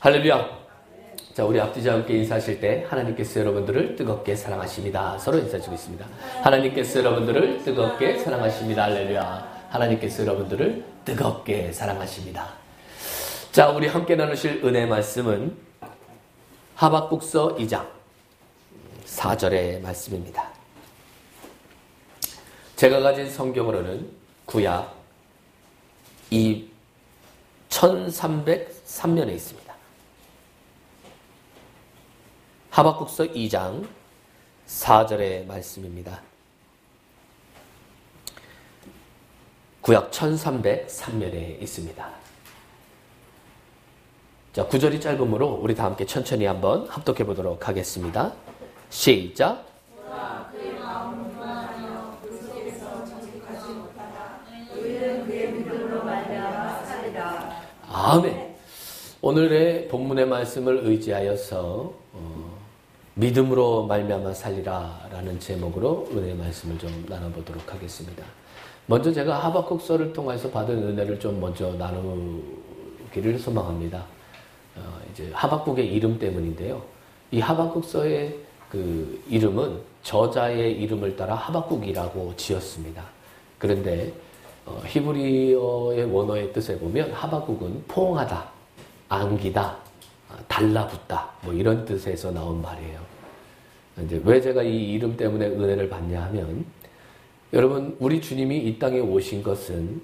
할렐루야. 자, 우리 앞뒤자 함께 인사하실 때 하나님께서 여러분들을 뜨겁게 사랑하십니다. 서로 인사해주고 있습니다. 하나님께서 여러분들을 뜨겁게 사랑하십니다. 할렐루야. 하나님께서 여러분들을 뜨겁게 사랑하십니다. 자, 우리 함께 나누실 은혜 말씀은 하박국서 2장 4절의 말씀입니다. 제가 가진 성경으로는 구약 이 1303면에 있습니다. 하박국서 2장 4절의 말씀입니다. 구약 1303면에 있습니다. 자, 9절이 짧으므로 우리 다 함께 천천히 한번 합독해 보도록 하겠습니다. 시작. 아멘. 오늘의 본문의 말씀을 의지하여서 믿음으로 말미암아 살리라 라는 제목으로 은혜의 말씀을 좀 나눠보도록 하겠습니다. 먼저 제가 하박국서를 통해서 받은 은혜를 좀 먼저 나누기를 소망합니다. 이제 하박국의 이름 때문인데요. 이 하박국서의 그 이름은 저자의 이름을 따라 하박국이라고 지었습니다. 그런데 히브리어의 원어의 뜻에 보면 하박국은 포옹하다, 안기다, 달라붙다 뭐 이런 뜻에서 나온 말이에요. 이제 왜 제가 이 이름 때문에 은혜를 받냐 하면 여러분 우리 주님이 이 땅에 오신 것은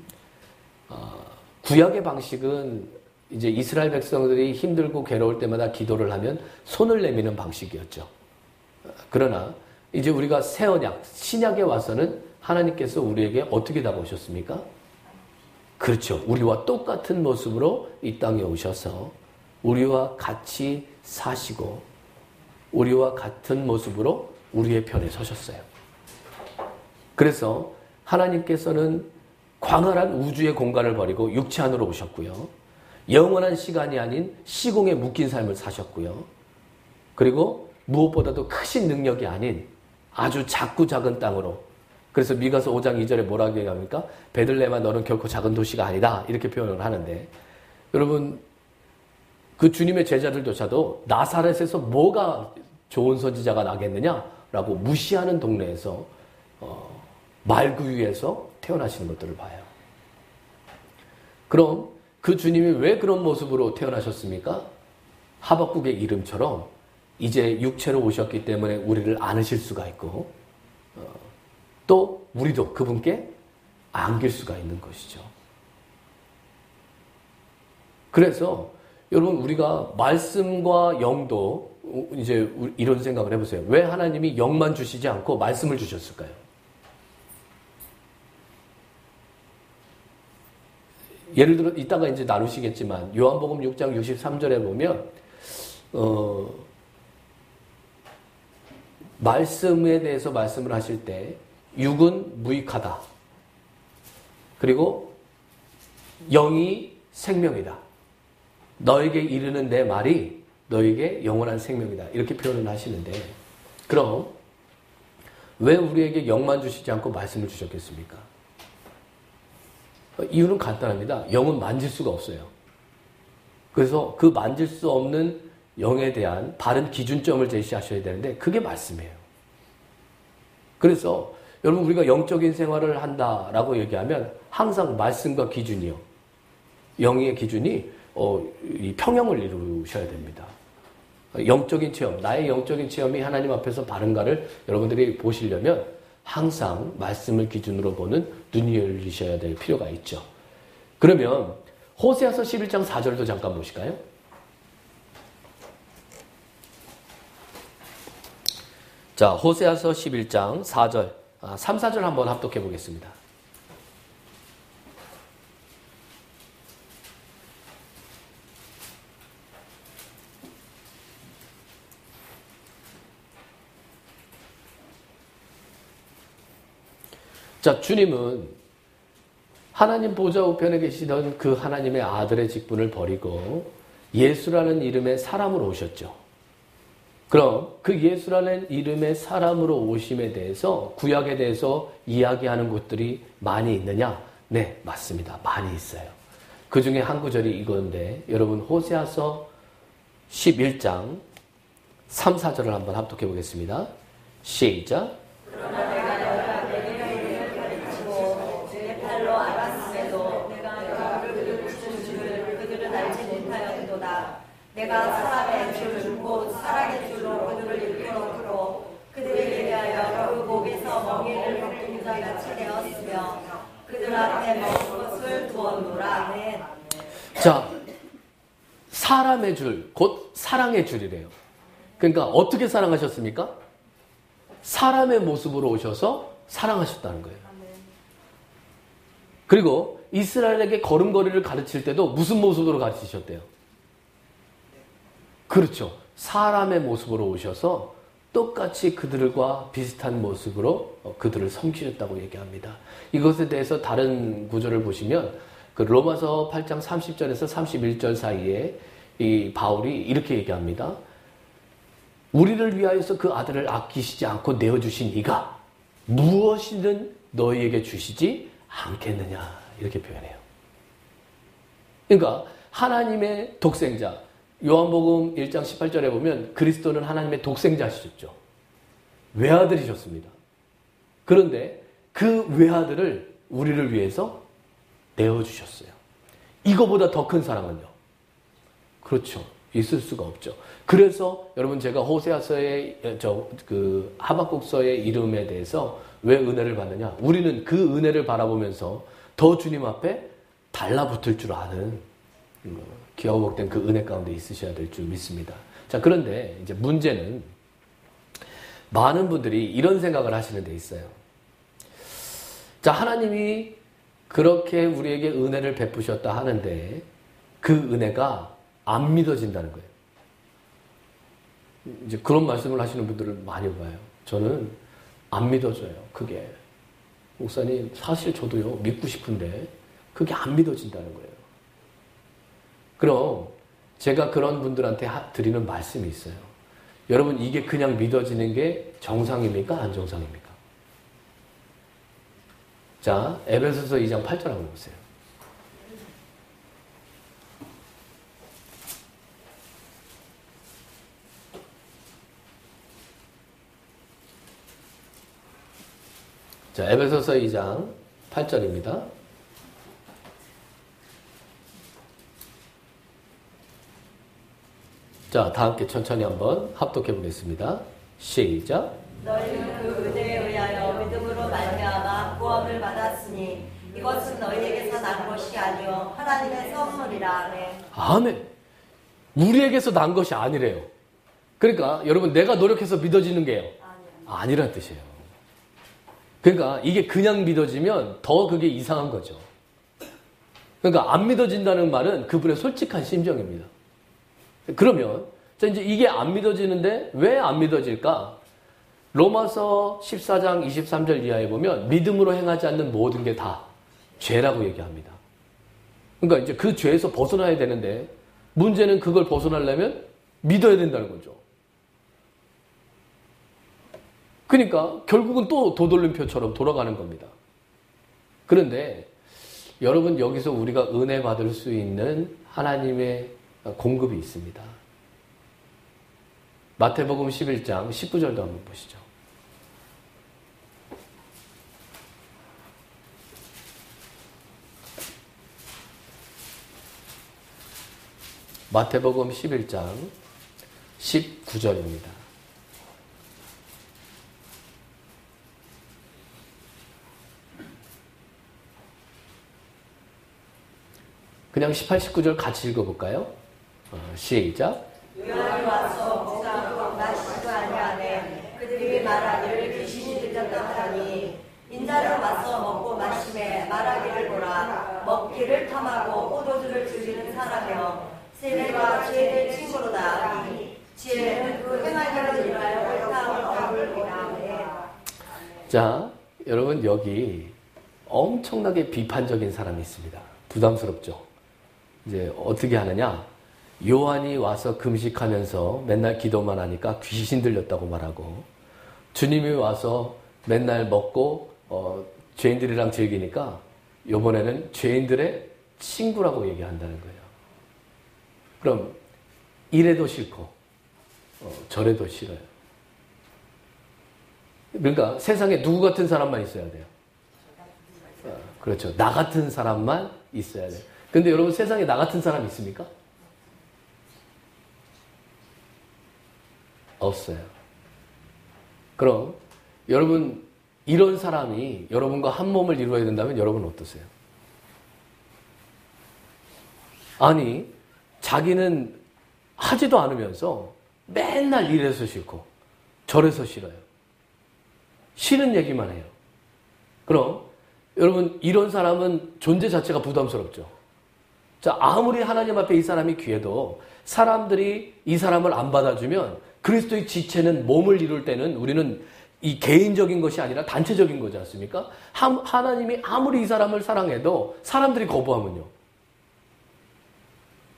구약의 방식은 이제 이스라엘 백성들이 힘들고 괴로울 때마다 기도를 하면 손을 내미는 방식이었죠. 그러나 이제 우리가 새 언약, 신약에 와서는 하나님께서 우리에게 어떻게 다가오셨습니까? 그렇죠. 우리와 똑같은 모습으로 이 땅에 오셔서 우리와 같이 사시고 우리와 같은 모습으로 우리의 편에 서셨어요. 그래서 하나님께서는 광활한 우주의 공간을 버리고 육체 안으로 오셨고요. 영원한 시간이 아닌 시공에 묶인 삶을 사셨고요. 그리고 무엇보다도 크신 능력이 아닌 아주 작고 작은 땅으로, 그래서 미가서 5장 2절에 뭐라고 얘기합니까? 베들레헴아 너는 결코 작은 도시가 아니다 이렇게 표현을 하는데, 여러분 그 주님의 제자들조차도 나사렛에서 뭐가 좋은 선지자가 나겠느냐라고 무시하는 동네에서 말구유에서 태어나시는 것들을 봐요. 그럼 그 주님이 왜 그런 모습으로 태어나셨습니까? 하박국의 이름처럼 이제 육체로 오셨기 때문에 우리를 안으실 수가 있고 또 우리도 그분께 안길 수가 있는 것이죠. 그래서 여러분 우리가 말씀과 영도 이제 이런 생각을 해보세요. 왜 하나님이 영만 주시지 않고 말씀을 주셨을까요? 예를 들어 이따가 이제 나누시겠지만 요한복음 6장 63절에 보면 말씀에 대해서 말씀을 하실 때 육은 무익하다. 그리고 영이 생명이다. 너에게 이르는 내 말이 너에게 영원한 생명이다. 이렇게 표현을 하시는데, 그럼 왜 우리에게 영만 주시지 않고 말씀을 주셨겠습니까? 이유는 간단합니다. 영은 만질 수가 없어요. 그래서 그 만질 수 없는 영에 대한 바른 기준점을 제시하셔야 되는데 그게 말씀이에요. 그래서 여러분 우리가 영적인 생활을 한다라고 얘기하면 항상 말씀과 기준이요. 영의 기준이 이 평형을 이루셔야 됩니다. 영적인 체험, 나의 영적인 체험이 하나님 앞에서 바른가를 여러분들이 보시려면 항상 말씀을 기준으로 보는 눈이 열리셔야 될 필요가 있죠. 그러면 호세아서 11장 4절도 잠깐 보실까요? 자, 호세아서 11장 4절, 3, 4절 한번 합독해 보겠습니다. 자, 주님은 하나님 보좌 우편에 계시던 그 하나님의 아들의 직분을 버리고 예수라는 이름의 사람으로 오셨죠. 그럼 그 예수라는 이름의 사람으로 오심에 대해서 구약에 대해서 이야기하는 곳들이 많이 있느냐? 네, 맞습니다. 많이 있어요. 그 중에 한 구절이 이건데 여러분 호세아서 11장 3, 4절을 한번 합독해 보겠습니다. 시작. 그러나 내가 너희를 가르치고 내 팔로 알았음에도 내가 그들을 붙인 줄을 그들은 알지 못하였도다. 내가 사람의 줄 곧 사랑의 줄로 그들을 이끌어놓고 그들에게 대하여 그 목에서 멍에를 벗긴 자같이 되었으며 그들 앞에 먹을 것을 두었노라. 아멘. 자, 사람의 줄, 곧 사랑의 줄이래요. 그러니까 어떻게 사랑하셨습니까? 사람의 모습으로 오셔서 사랑하셨다는 거예요. 그리고 이스라엘에게 걸음걸이를 가르칠 때도 무슨 모습으로 가르치셨대요? 그렇죠. 사람의 모습으로 오셔서 똑같이 그들과 비슷한 모습으로 그들을 섬기셨다고 얘기합니다. 이것에 대해서 다른 구절을 보시면 그 로마서 8장 30절에서 31절 사이에 이 바울이 이렇게 얘기합니다. 우리를 위하여서 그 아들을 아끼시지 않고 내어주신 이가 무엇이든 너희에게 주시지 않겠느냐 이렇게 표현해요. 그러니까 하나님의 독생자, 요한복음 1장 18절에 보면 그리스도는 하나님의 독생자시셨죠. 외아들이셨습니다. 그런데 그 외아들을 우리를 위해서 내어주셨어요. 이거보다 더 큰 사랑은요? 그렇죠. 있을 수가 없죠. 그래서 여러분 제가 호세아서의 하박국서의 이름에 대해서 왜 은혜를 받느냐? 우리는 그 은혜를 바라보면서 더 주님 앞에 달라붙을 줄 아는 기어복된 그 은혜 가운데 있으셔야 될 줄 믿습니다. 자, 그런데 이제 문제는 많은 분들이 이런 생각을 하시는 데 있어요. 자, 하나님이 그렇게 우리에게 은혜를 베푸셨다 하는데 그 은혜가 안 믿어진다는 거예요. 이제 그런 말씀을 하시는 분들을 많이 봐요. 저는 안 믿어져요. 그게. 목사님, 사실 저도요, 믿고 싶은데 그게 안 믿어진다는 거예요. 그럼 제가 그런 분들한테 드리는 말씀이 있어요. 여러분, 이게 그냥 믿어지는 게 정상입니까? 안 정상입니까? 자, 에베소서 2장 8절 한번 보세요. 자, 에베소서 2장 8절입니다. 자, 다 함께 천천히 한번 합독해 보겠습니다. 시작. 너희는 그 은혜에 의하여 믿음으로 말미암아 구원을 받았으니 이것은 너희에게서 난 것이 아니요 하나님의 선물이라. 아멘. 아멘. 우리에게서 난 것이 아니래요. 그러니까 여러분, 내가 노력해서 믿어지는 게요, 아니란 뜻이에요. 그러니까 이게 그냥 믿어지면 더 그게 이상한 거죠. 그러니까 안 믿어진다는 말은 그분의 솔직한 심정입니다. 그러면 이제 이게 안 믿어지는데 왜 안 믿어질까? 로마서 14장 23절 이하에 보면 믿음으로 행하지 않는 모든 게 다 죄라고 얘기합니다. 그러니까 이제 그 죄에서 벗어나야 되는데 문제는 그걸 벗어나려면 믿어야 된다는 거죠. 그러니까 결국은 또 도돌림표처럼 돌아가는 겁니다. 그런데 여러분, 여기서 우리가 은혜 받을 수 있는 하나님의 공급이 있습니다. 마태복음 11장 19절도 한번 보시죠. 마태복음 11장 19절입니다. 그냥 18, 19절 같이 읽어볼까요? 시작. 요한이 와서 먹고 마시고 아니하네. 그들이 말하기를 귀신이 들렸다 하니 인자를 와서 먹고 마시매 말하기를 보라. 먹기를 탐하고 포도주를 즐기는 사람이여 세례가 죄의 친구로다. 지혜는 그 행하기를 인하여 옳다함을 얻으리라. 자, 여러분, 여기 엄청나게 비판적인 사람이 있습니다. 부담스럽죠? 이제 어떻게 하느냐? 요한이 와서 금식하면서 맨날 기도만 하니까 귀신 들렸다고 말하고, 주님이 와서 맨날 먹고 죄인들이랑 즐기니까 이번에는 죄인들의 친구라고 얘기한다는 거예요. 그럼 이래도 싫고 저래도 싫어요. 그러니까 세상에 누구 같은 사람만 있어야 돼요. 그렇죠. 나 같은 사람만 있어야 돼요. 근데 여러분 세상에 나 같은 사람 있습니까? 없어요. 그럼 여러분 이런 사람이 여러분과 한 몸을 이루어야 된다면 여러분 어떠세요? 아니 자기는 하지도 않으면서 맨날 이래서 싫고 저래서 싫어요. 싫은 얘기만 해요. 그럼 여러분 이런 사람은 존재 자체가 부담스럽죠. 자, 아무리 하나님 앞에 이 사람이 귀해도 사람들이 이 사람을 안 받아주면 그리스도의 지체는 몸을 이룰 때는 우리는 이 개인적인 것이 아니라 단체적인 거지 않습니까? 하나님이 아무리 이 사람을 사랑해도 사람들이 거부하면요.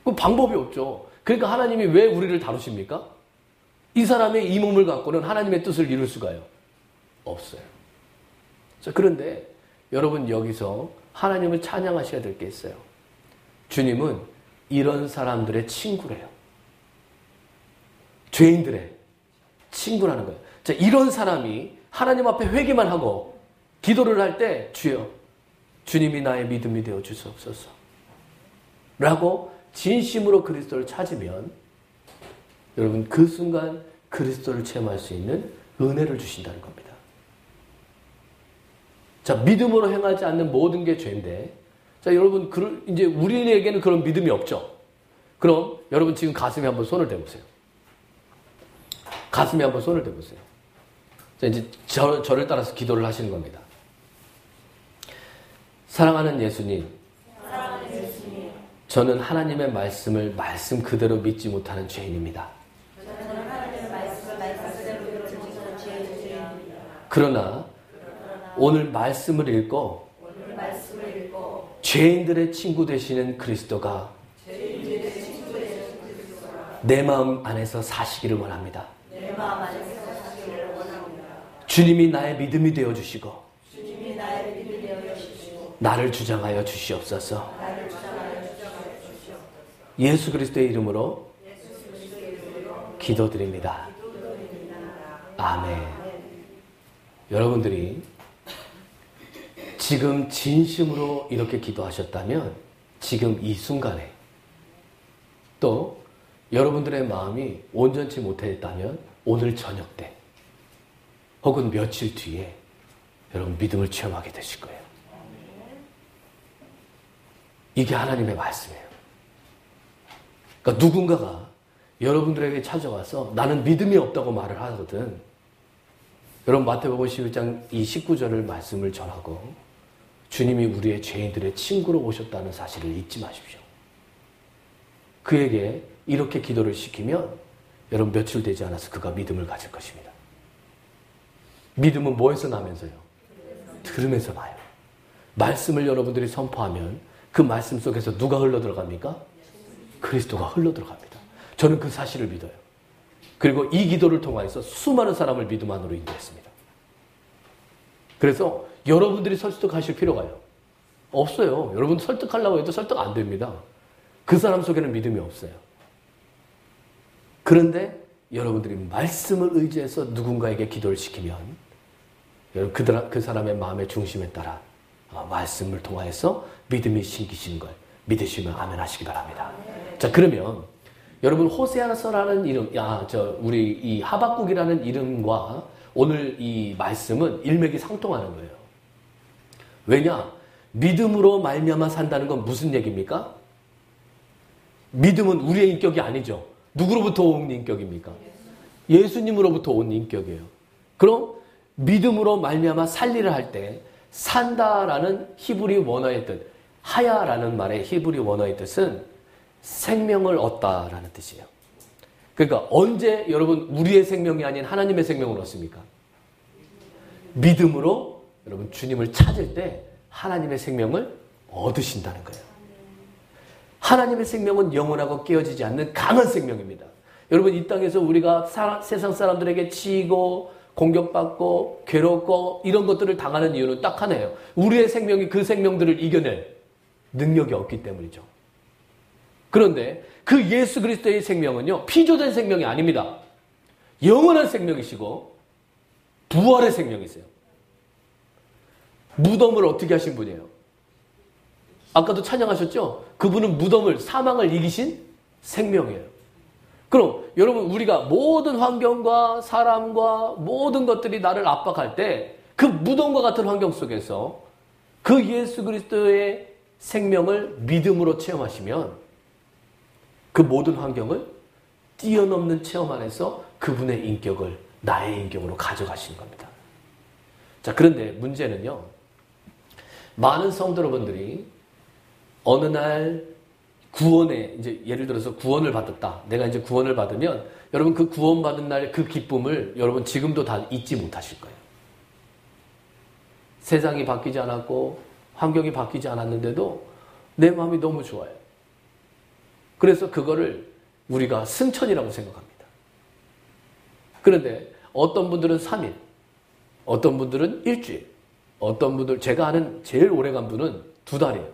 그 방법이 없죠. 그러니까 하나님이 왜 우리를 다루십니까? 이 사람의 이 몸을 갖고는 하나님의 뜻을 이룰 수가요. 없어요. 자, 그런데 여러분 여기서 하나님을 찬양하셔야 될 게 있어요. 주님은 이런 사람들의 친구래요. 죄인들의 친구라는 거예요. 자, 이런 사람이 하나님 앞에 회개만 하고 기도를 할 때 주여 주님이 나의 믿음이 되어 주시옵소서 라고 진심으로 그리스도를 찾으면 여러분 그 순간 그리스도를 체험할 수 있는 은혜를 주신다는 겁니다. 자, 믿음으로 행하지 않는 모든 게 죄인데, 자, 여러분, 이제 우리에게는 그런 믿음이 없죠? 그럼 여러분 지금 가슴에 한번 손을 대보세요. 가슴에 한번 손을 대보세요. 자, 이제 저를 따라서 기도를 하시는 겁니다. 사랑하는 예수님, 저는 하나님의 말씀을 말씀 그대로 믿지 못하는 죄인입니다. 그러나 오늘 말씀을 읽고 죄인들의 친구 되시는 그리스도가 내 마음 안에서 사시기를 원합니다. 주님이 나의 믿음이 되어주시고 나를 주장하여 주시옵소서. 예수 그리스도의 이름으로 기도드립니다. 아멘. 여러분들이 지금 진심으로 이렇게 기도하셨다면 지금 이 순간에 또 여러분들의 마음이 온전치 못했다면 오늘 저녁 때 혹은 며칠 뒤에 여러분 믿음을 체험하게 되실 거예요. 이게 하나님의 말씀이에요. 그러니까 누군가가 여러분들에게 찾아와서 나는 믿음이 없다고 말을 하거든. 여러분 마태복음 11장 이 19절을 말씀을 전하고 주님이 우리의 죄인들의 친구로 오셨다는 사실을 잊지 마십시오. 그에게 이렇게 기도를 시키면 여러분 며칠 되지 않아서 그가 믿음을 가질 것입니다. 믿음은 뭐에서 나면서요? 들으면서 나요. 말씀을 여러분들이 선포하면 그 말씀 속에서 누가 흘러들어갑니까? 그리스도가 흘러들어갑니다. 저는 그 사실을 믿어요. 그리고 이 기도를 통해서 수많은 사람을 믿음 안으로 인도했습니다. 그래서 여러분들이 설득하실 필요가요 없어요. 여러분 설득하려고 해도 설득 안 됩니다. 그 사람 속에는 믿음이 없어요. 그런데 여러분들이 말씀을 의지해서 누군가에게 기도를 시키면 그 사람의 마음의 중심에 따라 말씀을 통하여서 믿음이 생기시는 걸 믿으시면 아멘 하시기 바랍니다. 자, 그러면 여러분 호세아서라는 이름, 우리 이 하박국이라는 이름과 오늘 이 말씀은 일맥이 상통하는 거예요. 왜냐? 믿음으로 말미암아 산다는 건 무슨 얘기입니까? 믿음은 우리의 인격이 아니죠. 누구로부터 온 인격입니까? 예수님으로부터 온 인격이에요. 그럼 믿음으로 말미암아 살리를 할 때 산다라는 히브리 원어의 뜻, 하야라는 말의 히브리 원어의 뜻은 생명을 얻다라는 뜻이에요. 그러니까 언제 여러분 우리의 생명이 아닌 하나님의 생명을 얻습니까? 믿음으로 여러분 주님을 찾을 때 하나님의 생명을 얻으신다는 거예요. 하나님의 생명은 영원하고 깨어지지 않는 강한 생명입니다. 여러분 이 땅에서 우리가 세상 사람들에게 치이고 공격받고 괴롭고 이런 것들을 당하는 이유는 딱 하나예요. 우리의 생명이 그 생명들을 이겨낼 능력이 없기 때문이죠. 그런데 그 예수 그리스도의 생명은요, 피조된 생명이 아닙니다. 영원한 생명이시고 부활의 생명이세요. 무덤을 어떻게 하신 분이에요? 아까도 찬양하셨죠? 그분은 무덤을, 사망을 이기신 생명이에요. 그럼 여러분, 우리가 모든 환경과 사람과 모든 것들이 나를 압박할 때 그 무덤과 같은 환경 속에서 그 예수 그리스도의 생명을 믿음으로 체험하시면 그 모든 환경을 뛰어넘는 체험 안에서 그분의 인격을 나의 인격으로 가져가시는 겁니다. 자, 그런데 문제는요, 많은 성도 여러분들이 어느 날 구원에, 이제 예를 들어서 구원을 받았다. 내가 이제 구원을 받으면 여러분 그 구원받은 날 그 기쁨을 여러분 지금도 다 잊지 못하실 거예요. 세상이 바뀌지 않았고 환경이 바뀌지 않았는데도 내 마음이 너무 좋아요. 그래서 그거를 우리가 승천이라고 생각합니다. 그런데 어떤 분들은 3일, 어떤 분들은 일주일, 어떤 분들, 제가 아는 제일 오래간 분은 2달이에요.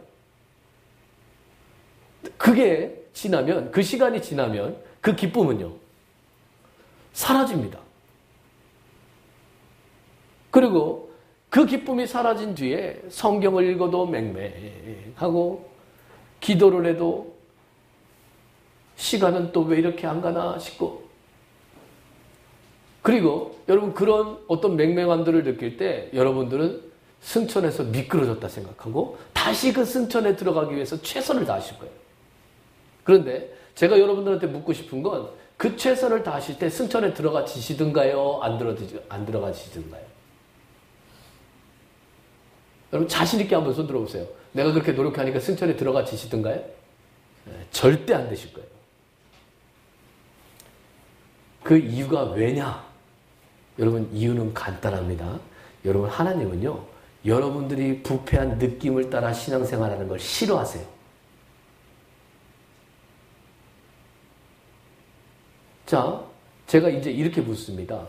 그게 지나면, 그 시간이 지나면 그 기쁨은요, 사라집니다. 그리고 그 기쁨이 사라진 뒤에 성경을 읽어도 맹맹하고 기도를 해도 시간은 또 왜 이렇게 안 가나 싶고, 그리고 여러분 그런 어떤 맹맹함들을 느낄 때 여러분들은 승천에서 미끄러졌다 생각하고 다시 그 승천에 들어가기 위해서 최선을 다하실 거예요. 그런데 제가 여러분들한테 묻고 싶은 건 그 최선을 다하실 때 승천에 들어가지시든가요? 안 들어가지시든가요? 여러분 자신 있게 한번 손 들어보세요. 내가 그렇게 노력하니까 승천에 들어가지시든가요? 절대 안 되실 거예요. 그 이유가 왜냐? 여러분 이유는 간단합니다. 여러분 하나님은요, 여러분들이 부패한 느낌을 따라 신앙생활하는 걸 싫어하세요. 자, 제가 이제 이렇게 묻습니다.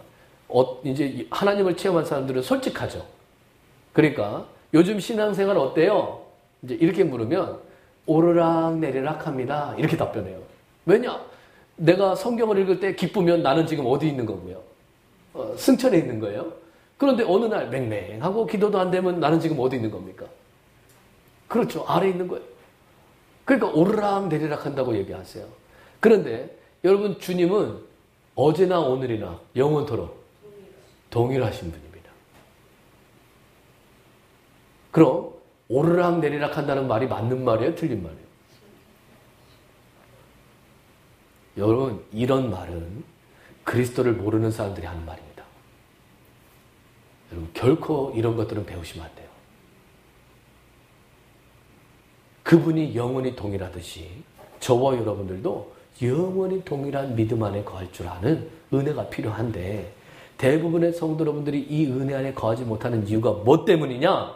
이제 하나님을 체험한 사람들은 솔직하죠. 그러니까 요즘 신앙생활 어때요? 이제 이렇게 물으면 오르락 내리락 합니다. 이렇게 답변해요. 왜냐? 내가 성경을 읽을 때 기쁘면 나는 지금 어디 있는 거고요? 승천에 있는 거예요. 그런데 어느 날 맹맹하고 기도도 안 되면 나는 지금 어디 있는 겁니까? 그렇죠. 아래에 있는 거예요. 그러니까 오르락 내리락 한다고 얘기하세요. 그런데 여러분 주님은 어제나 오늘이나 영원토록 동일하신 분입니다. 그럼 오르락 내리락 한다는 말이 맞는 말이에요? 틀린 말이에요? 여러분 이런 말은 그리스도를 모르는 사람들이 하는 말입니다. 여러분 결코 이런 것들은 배우시면 안 돼요. 그분이 영원히 동일하듯이 저와 여러분들도 영원히 동일한 믿음 안에 거할 줄 아는 은혜가 필요한데, 대부분의 성도 여러분들이 이 은혜 안에 거하지 못하는 이유가 뭐 때문이냐?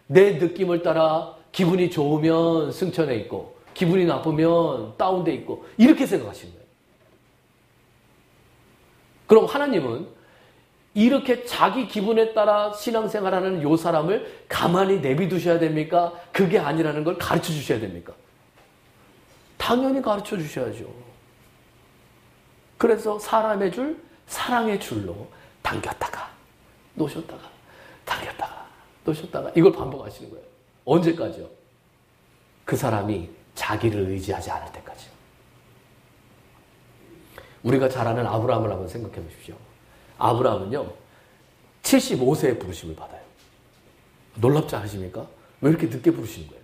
내 느낌을 따라 기분이 좋으면 승천해 있고 기분이 나쁘면 다운돼 있고 이렇게 생각하시는 거예요. 그럼 하나님은 이렇게 자기 기분에 따라 신앙생활하는 요 사람을 가만히 내비두셔야 됩니까? 그게 아니라는 걸 가르쳐 주셔야 됩니까? 당연히 가르쳐 주셔야죠. 그래서 사람의 줄, 사랑의 줄로 당겼다가 놓으셨다가 당겼다가 놓으셨다가 이걸 반복하시는 거예요. 언제까지요? 그 사람이 자기를 의지하지 않을 때까지요. 우리가 잘 아는 아브라함을 한번 생각해 보십시오. 아브라함은요 75세에 부르심을 받아요. 놀랍지 않으십니까? 왜 이렇게 늦게 부르시는 거예요?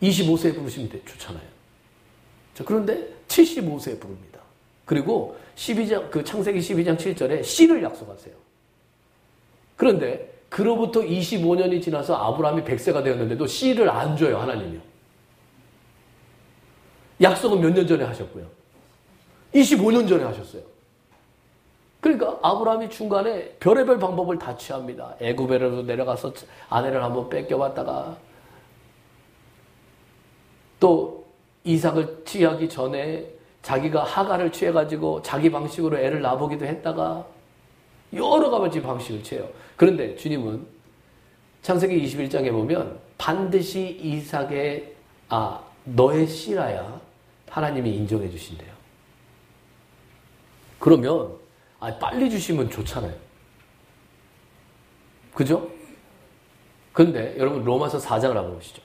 25세에 부르시면 좋잖아요. 자, 그런데 75세에 부릅니다. 그리고 12장, 창세기 12장 7절에 씨를 약속하세요. 그런데 그로부터 25년이 지나서 아브라함이 100세가 되었는데도 씨를 안 줘요, 하나님이요. 약속은 몇 년 전에 하셨고요. 25년 전에 하셨어요. 그러니까 아브라함이 중간에 별의별 방법을 다 취합니다. 애굽에로 내려가서 아내를 한번 뺏겨봤다가 또 이삭을 취하기 전에 자기가 하가를 취해가지고 자기 방식으로 애를 낳아보기도 했다가 여러 가지 방식을 취해요. 그런데 주님은 창세기 21장에 보면 반드시 이삭의 너의 씨라야 하나님이 인정해 주신대요. 그러면 빨리 주시면 좋잖아요. 그죠? 근데 여러분 로마서 4장을 한번 보시죠.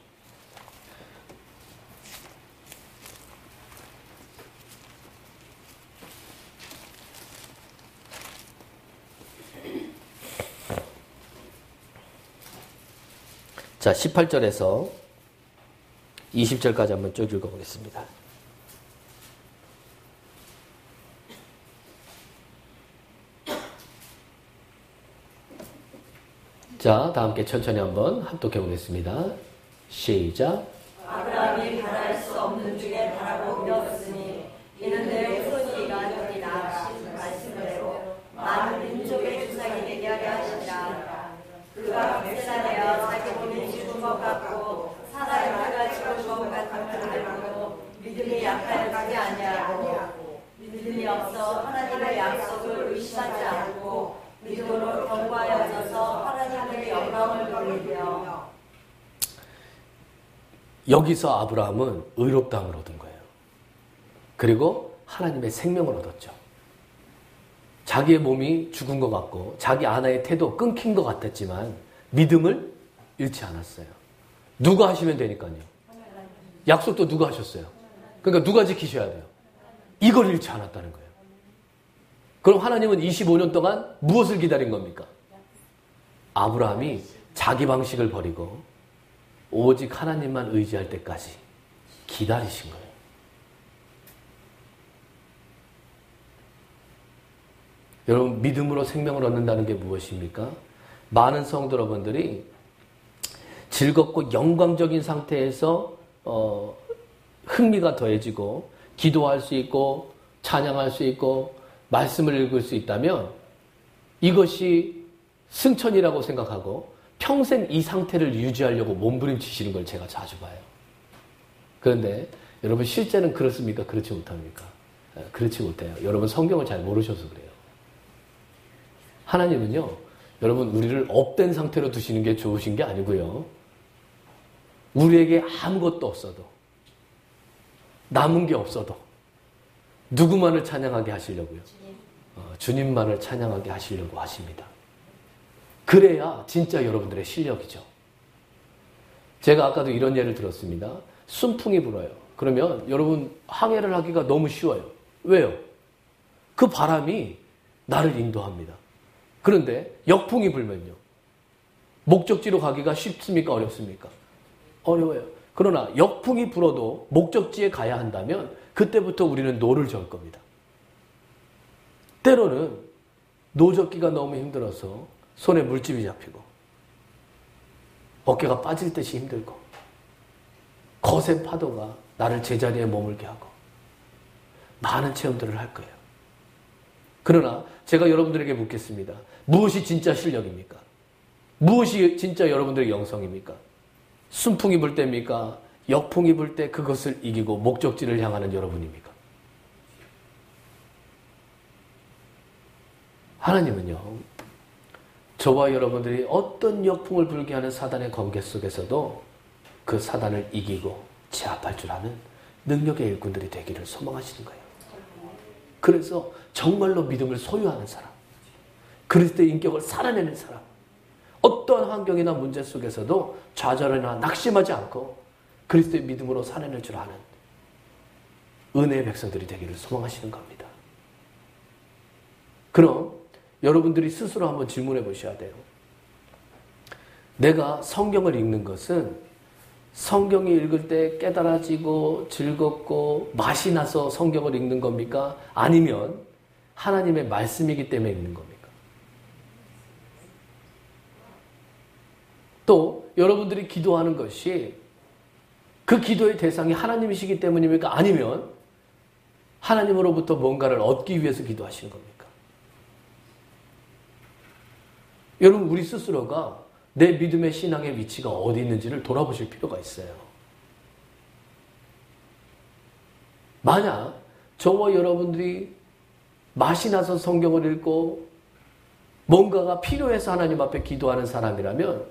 자, 18절에서 20절까지 한번 쭉 읽어보겠습니다. 자, 다 함께 천천히 한번 합독해 보겠습니다. 시작. 아브라함이 바랄 수 없는 중에 바라고 되었으니 이는 내 후손이가 되리라 말씀대로 많은 민족의 주상이 되게 하려 하시니라. 그가 백살에야 자기 몸이 죽은 것 같고 사라의 그가 죽은 것 같음을 알고 믿음이 약하지 아니하고 믿음이 없어 하나님의 약속을 의심하지 않고 믿음으로 견고하여져서 하나님의 영광을 돌리며. 여기서 아브라함은 의롭다함을 얻은 거예요. 그리고 하나님의 생명을 얻었죠. 자기의 몸이 죽은 것 같고 자기 아내의 태도 끊긴 것 같았지만 믿음을 잃지 않았어요. 누가 하시면 되니까요. 약속도 누가 하셨어요. 그러니까 누가 지키셔야 돼요. 이걸 잃지 않았다는 거예요. 그럼 하나님은 25년 동안 무엇을 기다린 겁니까? 아브라함이 자기 방식을 버리고 오직 하나님만 의지할 때까지 기다리신 거예요. 여러분, 믿음으로 생명을 얻는다는 게 무엇입니까? 많은 성도 여러분들이 즐겁고 영광적인 상태에서 흥미가 더해지고 기도할 수 있고 찬양할 수 있고 말씀을 읽을 수 있다면 이것이 승천이라고 생각하고 평생 이 상태를 유지하려고 몸부림치시는 걸 제가 자주 봐요. 그런데 여러분 실제는 그렇습니까? 그렇지 못합니까? 그렇지 못해요. 여러분 성경을 잘 모르셔서 그래요. 하나님은요, 여러분 우리를 업된 상태로 두시는 게 좋으신 게 아니고요. 우리에게 아무것도 없어도 남은 게 없어도 누구만을 찬양하게 하시려고요? 주님만을 찬양하게 하시려고 하십니다. 그래야 진짜 여러분들의 실력이죠. 제가 아까도 이런 예를 들었습니다. 순풍이 불어요. 그러면 여러분 항해를 하기가 너무 쉬워요. 왜요? 그 바람이 나를 인도합니다. 그런데 역풍이 불면요. 목적지로 가기가 쉽습니까? 어렵습니까? 어려워요. 그러나 역풍이 불어도 목적지에 가야 한다면 그때부터 우리는 노를 저을 겁니다. 때로는 노 젓기가 너무 힘들어서 손에 물집이 잡히고 어깨가 빠질 듯이 힘들고 거센 파도가 나를 제자리에 머물게 하고 많은 체험들을 할 거예요. 그러나 제가 여러분들에게 묻겠습니다. 무엇이 진짜 실력입니까? 무엇이 진짜 여러분들의 영성입니까? 순풍이 불 때입니까? 역풍이 불 때 그것을 이기고 목적지를 향하는 여러분입니까? 하나님은요, 저와 여러분들이 어떤 역풍을 불게 하는 사단의 검개 속에서도 그 사단을 이기고 제압할 줄 아는 능력의 일꾼들이 되기를 소망하시는 거예요. 그래서 정말로 믿음을 소유하는 사람, 그리스도의 인격을 살아내는 사람, 어떠한 환경이나 문제 속에서도 좌절이나 낙심하지 않고 그리스도의 믿음으로 살아낼 줄 아는 은혜의 백성들이 되기를 소망하시는 겁니다. 그럼 여러분들이 스스로 한번 질문해 보셔야 돼요. 내가 성경을 읽는 것은 성경이 읽을 때 깨달아지고 즐겁고 맛이 나서 성경을 읽는 겁니까? 아니면 하나님의 말씀이기 때문에 읽는 겁니까? 또 여러분들이 기도하는 것이 그 기도의 대상이 하나님이시기 때문입니까? 아니면 하나님으로부터 뭔가를 얻기 위해서 기도하시는 겁니까? 여러분, 우리 스스로가 내 믿음의 신앙의 위치가 어디 있는지를 돌아보실 필요가 있어요. 만약 저와 여러분들이 맛이 나서 성경을 읽고 뭔가가 필요해서 하나님 앞에 기도하는 사람이라면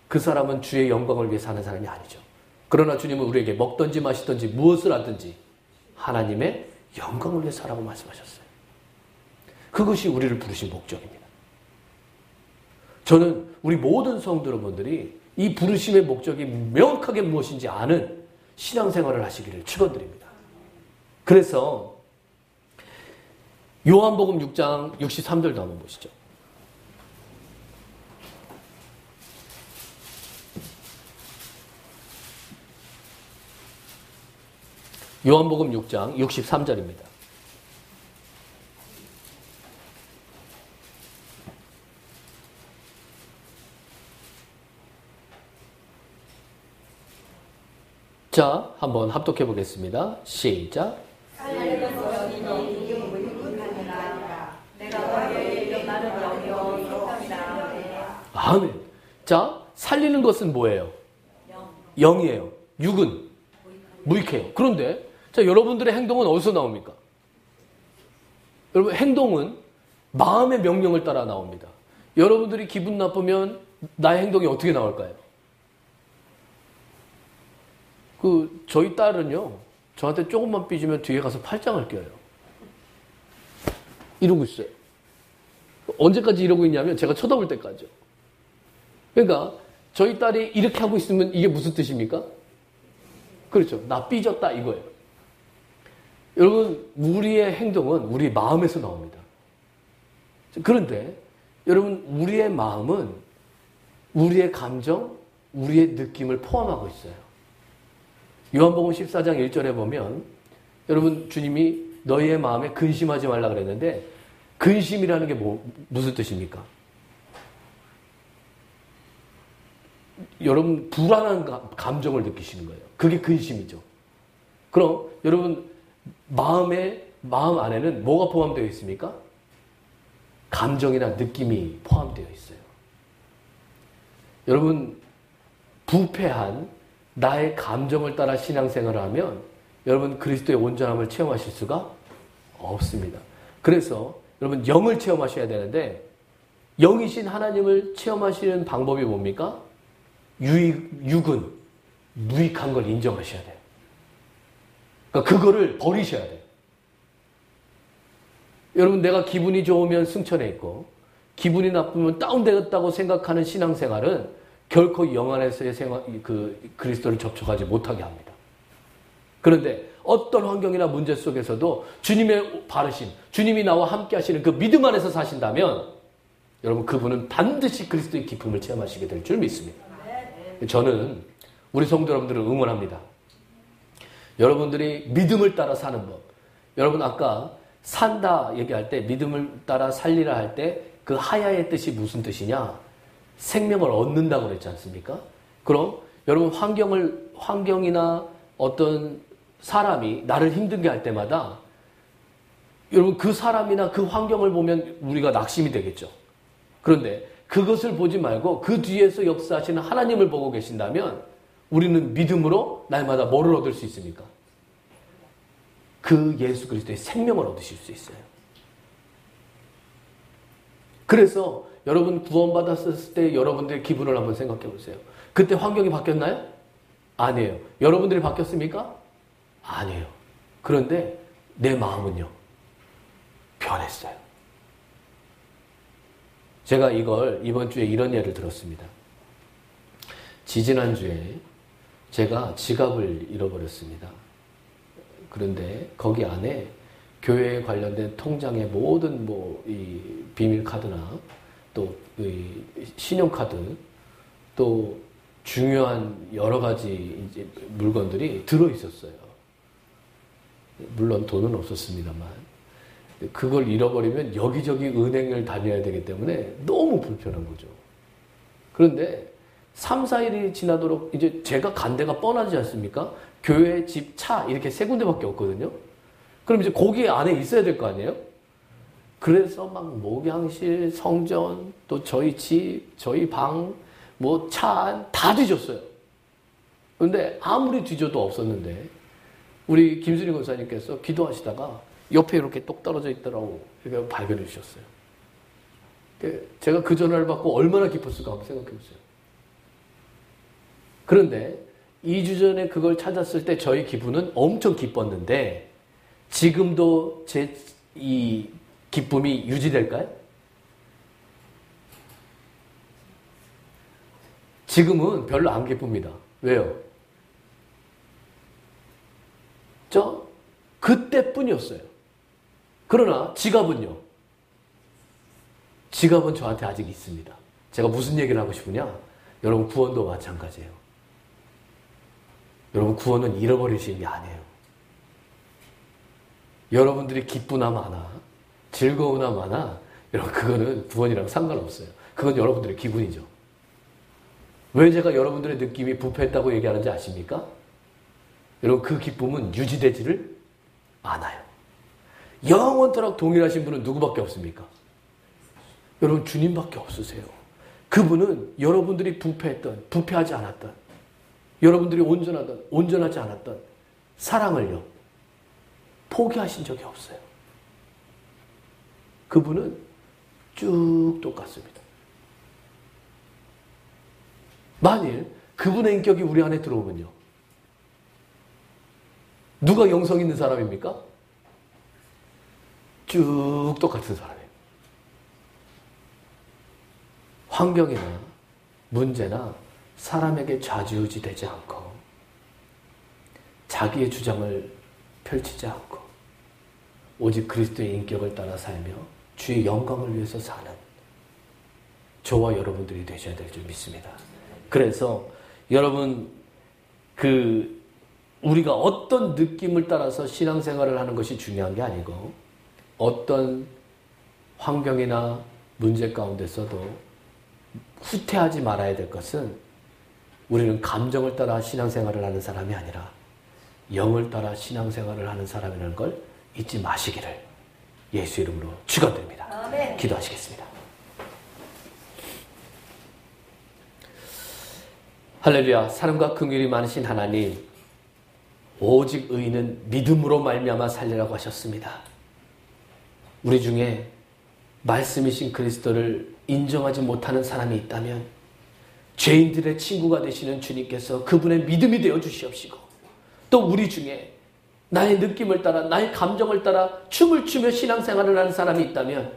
그 사람은 주의 영광을 위해 사는 사람이 아니죠. 그러나 주님은 우리에게 먹든지 마시든지 무엇을 하든지 하나님의 영광을 위해서 하라고 말씀하셨어요. 그것이 우리를 부르신 목적입니다. 저는 우리 모든 성도 여러분들이 이 부르심의 목적이 명확하게 무엇인지 아는 신앙생활을 하시기를 축원드립니다. 그래서 요한복음 6장 63절도 한번 보시죠. 요한복음 6장 63절입니다. 자, 한번 합독해 보겠습니다. 시작. 아멘. 자, 살리는 것은 뭐예요? 영이에요. 육은 무익해요. 그런데 자, 여러분들의 행동은 어디서 나옵니까? 여러분, 행동은 마음의 명령을 따라 나옵니다. 여러분들이 기분 나쁘면 나의 행동이 어떻게 나올까요? 저희 딸은요, 저한테 조금만 삐지면 뒤에 가서 팔짱을 껴요. 이러고 있어요. 언제까지 이러고 있냐면 제가 쳐다볼 때까지요. 그러니까 저희 딸이 이렇게 하고 있으면 이게 무슨 뜻입니까? 그렇죠. 나 삐졌다 이거예요. 여러분, 우리의 행동은 우리 마음에서 나옵니다. 그런데 여러분, 우리의 마음은 우리의 감정, 우리의 느낌을 포함하고 있어요. 요한복음 14장 1절에 보면 여러분, 주님이 너희의 마음에 근심하지 말라 그랬는데 근심이라는 게 무슨 뜻입니까? 여러분, 불안한 감정을 느끼시는 거예요. 그게 근심이죠. 그럼 여러분, 마음 안에는 뭐가 포함되어 있습니까? 감정이나 느낌이 포함되어 있어요. 여러분, 부패한 나의 감정을 따라 신앙생활을 하면 여러분, 그리스도의 온전함을 체험하실 수가 없습니다. 그래서 여러분, 영을 체험하셔야 되는데 영이신 하나님을 체험하시는 방법이 뭡니까? 육은 무익한 걸 인정하셔야 돼요. 그러니까 그거를 버리셔야 돼요. 여러분, 내가 기분이 좋으면 승천해 있고 기분이 나쁘면 다운되었다고 생각하는 신앙생활은 결코 영 안에서의 그리스도를 접촉하지 못하게 합니다. 그런데 어떤 환경이나 문제 속에서도 주님의 바르심, 주님이 나와 함께 하시는 그 믿음 안에서 사신다면 여러분, 그분은 반드시 그리스도의 기쁨을 체험하시게 될 줄 믿습니다. 저는 우리 성도 여러분들을 응원합니다. 여러분들이 믿음을 따라 사는 법. 여러분, 아까 산다 얘기할 때 믿음을 따라 살리라 할 때 그 하야의 뜻이 무슨 뜻이냐? 생명을 얻는다고 그랬지 않습니까? 그럼 여러분, 환경이나 어떤 사람이 나를 힘들게 할 때마다 여러분, 그 사람이나 그 환경을 보면 우리가 낙심이 되겠죠. 그런데 그것을 보지 말고 그 뒤에서 역사하시는 하나님을 보고 계신다면 우리는 믿음으로 날마다 뭐를 얻을 수 있습니까? 그 예수 그리스도의 생명을 얻으실 수 있어요. 그래서 여러분, 구원받았을 때 여러분들의 기분을 한번 생각해 보세요. 그때 환경이 바뀌었나요? 아니에요. 여러분들이 바뀌었습니까? 아니에요. 그런데 내 마음은요, 변했어요. 제가 이번 주에 이런 예를 들었습니다. 지지난주에 제가 지갑을 잃어버렸습니다. 그런데 거기 안에 교회에 관련된 통장의 모든 이 비밀 카드나 또 신용카드 또 중요한 여러 가지 이제 물건들이 들어 있었어요. 물론 돈은 없었습니다만 그걸 잃어버리면 여기저기 은행을 다녀야 되기 때문에 너무 불편한 거죠. 그런데 3, 4일이 지나도록 이제 제가 간 데가 뻔하지 않습니까? 교회, 집, 차 이렇게 세 군데밖에 없거든요. 그럼 이제 거기 안에 있어야 될 거 아니에요? 그래서 막 목양실, 성전, 또 저희 집, 저희 방, 차 다 뒤졌어요. 그런데 아무리 뒤져도 없었는데 우리 김수리 권사님께서 기도하시다가 옆에 이렇게 똑 떨어져 있더라고. 이렇게 발견해 주셨어요. 제가 그 전화를 받고 얼마나 기뻤을까 한번 생각해 보세요. 그런데 2주 전에 그걸 찾았을 때 저희 기분은 엄청 기뻤는데 지금도 제 이 기쁨이 유지될까요? 지금은 별로 안 기쁩니다. 왜요? 그때뿐이었어요. 그러나 지갑은요? 지갑은 저한테 아직 있습니다. 제가 무슨 얘기를 하고 싶으냐? 여러분 구원도 마찬가지예요. 여러분 구원은 잃어버리시는 게 아니에요. 여러분들이 기쁘나 마나 즐거우나 마나 여러분 그거는 구원이랑 상관없어요. 그건 여러분들의 기분이죠. 왜 제가 여러분들의 느낌이 부패했다고 얘기하는지 아십니까? 여러분 그 기쁨은 유지되지를 않아요. 영원토록 동일하신 분은 누구밖에 없습니까? 여러분 주님밖에 없으세요. 그분은 여러분들이 부패했던, 부패하지 않았던, 여러분들이 온전하던, 온전하지 않았던 사랑을요 포기하신 적이 없어요. 그분은 쭉 똑같습니다. 만일 그분의 인격이 우리 안에 들어오면요. 누가 영성 있는 사람입니까? 쭉 똑같은 사람이에요. 환경이나 문제나 사람에게 좌지우지 되지 않고 자기의 주장을 펼치지 않고 오직 그리스도의 인격을 따라 살며 주의 영광을 위해서 사는 저와 여러분들이 되셔야 될 줄 믿습니다. 그래서 여러분 우리가 어떤 느낌을 따라서 신앙생활을 하는 것이 중요한 게 아니고 어떤 환경이나 문제 가운데서도 후퇴하지 말아야 될 것은 우리는 감정을 따라 신앙생활을 하는 사람이 아니라 영을 따라 신앙생활을 하는 사람이라는 걸 잊지 마시기를 예수 이름으로 축원드립니다. 아멘. 기도하시겠습니다. 할렐루야. 사랑과 긍휼이 많으신 하나님, 오직 의인은 믿음으로 말미암아 살리라고 하셨습니다. 우리 중에 말씀이신 그리스도를 인정하지 못하는 사람이 있다면 죄인들의 친구가 되시는 주님께서 그분의 믿음이 되어 주시옵시고, 또 우리 중에 나의 느낌을 따라 나의 감정을 따라 춤을 추며 신앙생활을 하는 사람이 있다면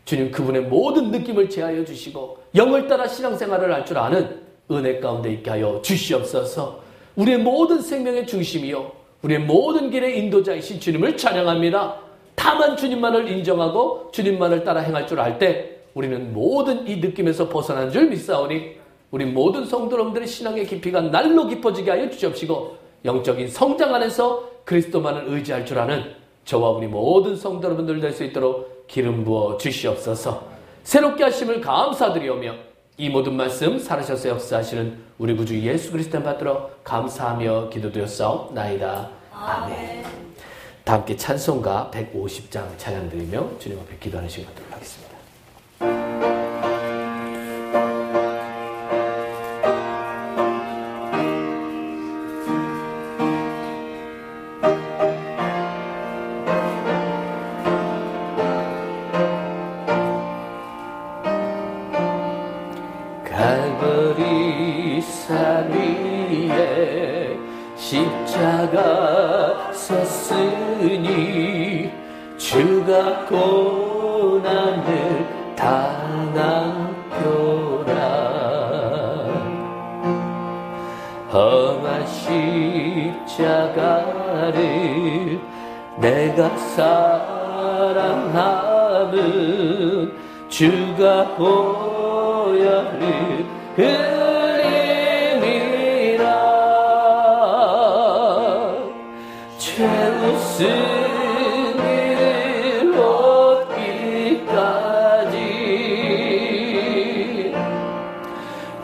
주님 그분의 모든 느낌을 제하여 주시고 영을 따라 신앙생활을 할 줄 아는 은혜 가운데 있게 하여 주시옵소서. 우리의 모든 생명의 중심이요 우리의 모든 길의 인도자이신 주님을 찬양합니다. 다만 주님만을 인정하고 주님만을 따라 행할 줄 알 때 우리는 모든 이 느낌에서 벗어난 줄 믿사오니 우리 모든 성도 여러분들의 신앙의 깊이가 날로 깊어지게 하여 주시옵시고 영적인 성장 안에서 그리스도만을 의지할 줄 아는 저와 우리 모든 성도 여러분들 될 수 있도록 기름 부어 주시옵소서. 새롭게 하심을 감사드리오며 이 모든 말씀 살아셔서 역사하시는 우리 구주 예수 그리스도 받들어 감사하며 기도드렸사옵나이다. 아멘. 다 함께 찬송가 150장 찬양드리며 주님 앞에 기도하는 시간 갖도록 하겠습니다. 갈보리 산 위에 십자가 섰으니 주가 고난을 당한표라. 험한 십자가를 내가 사랑함은 주가 보혈을 흘림이라. 죄 웃음을 얻기까지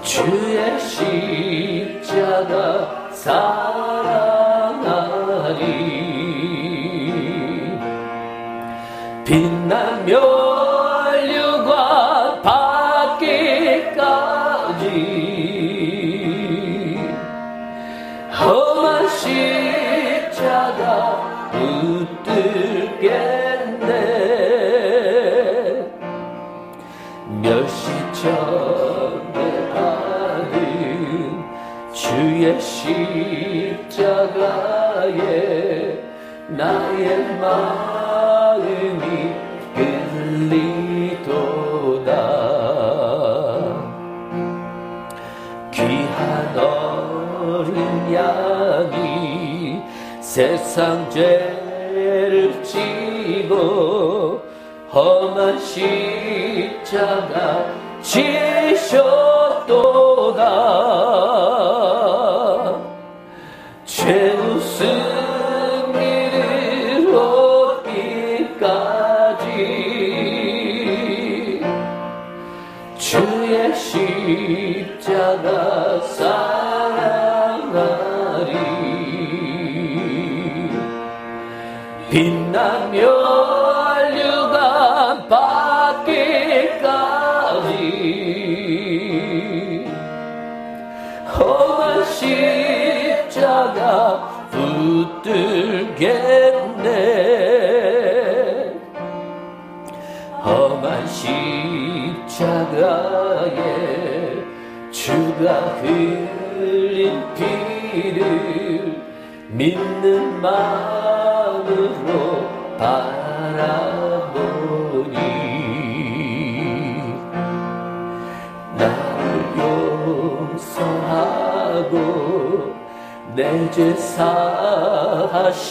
주의 십자가 사랑하리. 빛난 멸류관 받기까지 험한 십자가 붙들겠네. 멸시전에 받은 주의 십자가 나의 마음이 끌리도다. 귀한 어린 양이 세상 죄를 지고 험한 십자가 지셨도다. 죄 웃음이를 얻기까지 주의 십자가 사랑하리. 빛나며 혈류가 받기까지 험한 십자가 붙들겠네. 험한 십자가에 주가 흘린 피를 믿는 마음으로 바라보니 나를 용서하고 내 죄 사하시려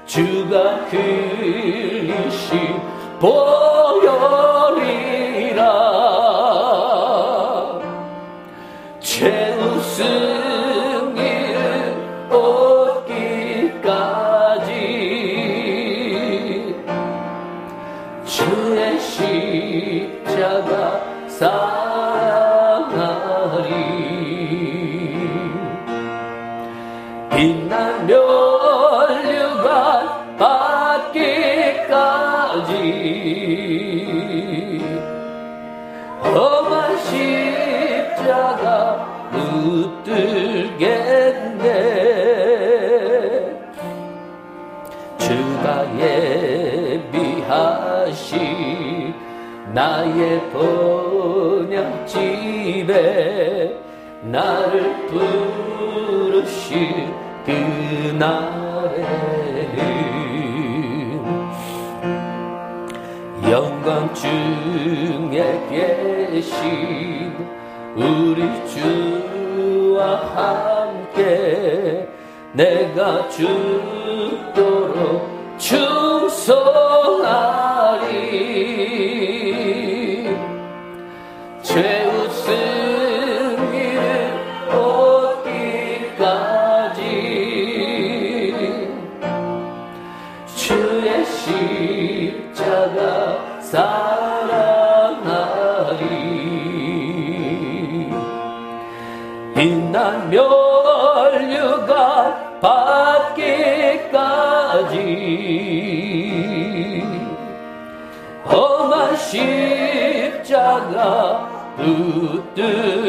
주가 흘리신 보혈이라. 죄 웃음을 얻기까지 주의 십자가 사랑하리. 빛난 멸류관 받기까지 험한 십자가 붙들겠네. 주가 예비하신 나의 번영집에 나를 부르실 그날에는 영광 중에 계신 우리 주와 함께 내가 죽도록 충성하리. 죄 웃음을 얻기까지 주의 십자가 사랑하리. 빛난 멸류관 받기까지 험한 십자가 붙들